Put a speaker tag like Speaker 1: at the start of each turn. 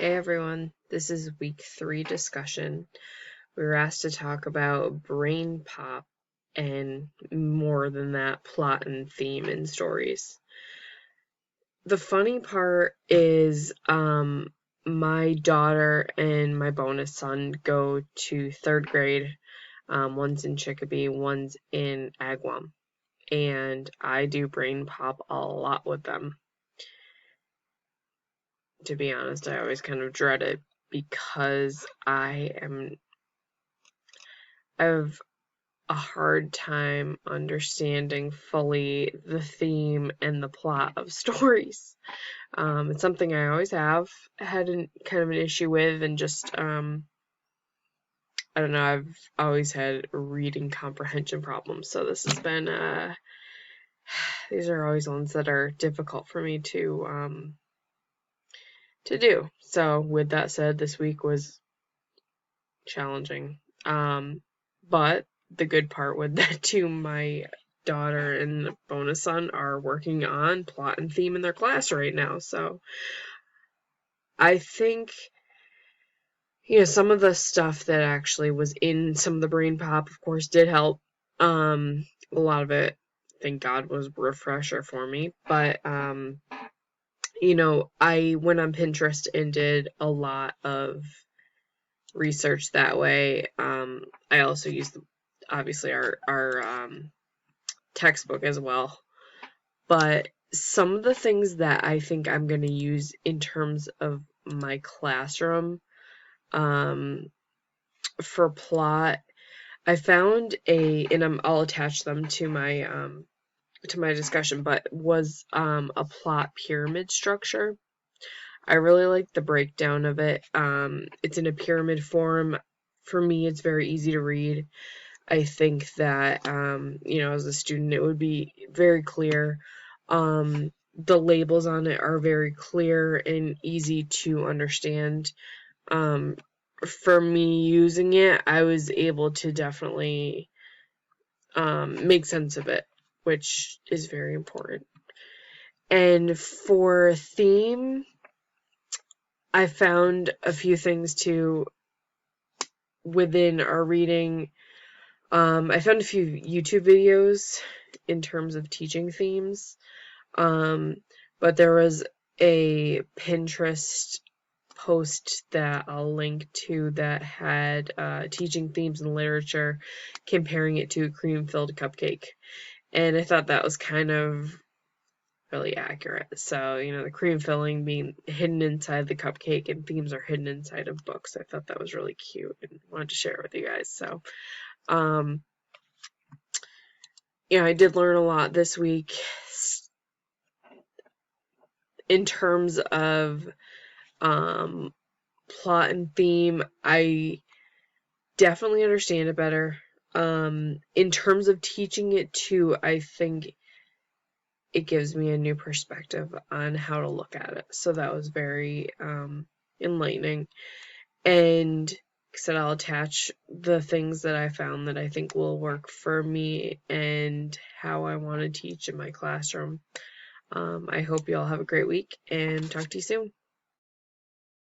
Speaker 1: Hey everyone, this is week 3 discussion. We were asked to talk about BrainPOP and more than that, plot and theme in stories. The funny part is my daughter and my bonus son go to 3rd grade. One's in Chicopee, one's in Agawam, and I do BrainPOP a lot with them. To be honest, I always kind of dread it because I have a hard time understanding fully the theme and the plot of stories. It's something I always have had kind of an issue with, and just I don't know, I've always had reading comprehension problems, so this has been these are always ones that are difficult for me to do. So with that said, this week was challenging. But the good part with that too, my daughter and the bonus son are working on plot and theme in their class right now. So I think, some of the stuff that actually was in some of the BrainPOP, of course, did help. A lot of it, thank God, was a refresher for me. But I went on Pinterest and did a lot of research that way. I also used obviously our textbook as well, but some of the things that I think I'm going to use in terms of my classroom for plot, I found and I'll attach them to my discussion, but was a plot pyramid structure. I really like the breakdown of it. It's in a pyramid form. For me, it's very easy to read. I think that, as a student, it would be very clear. The labels on it are very clear and easy to understand. For me using it, I was able to definitely make sense of it, which is very important. And for theme, I found a few things too within our reading. I found a few YouTube videos in terms of teaching themes, but there was a Pinterest post that I'll link to that had teaching themes in literature, comparing it to a cream-filled cupcake, and I thought that was kind of really accurate. So, the cream filling being hidden inside the cupcake and themes are hidden inside of books. I thought that was really cute and wanted to share it with you guys. So, I did learn a lot this week in terms of plot and theme. I definitely understand it better. In terms of teaching it too, I think it gives me a new perspective on how to look at it. So that was very enlightening. And like I said, I'll attach the things that I found that I think will work for me and how I want to teach in my classroom. I hope you all have a great week and talk to you soon.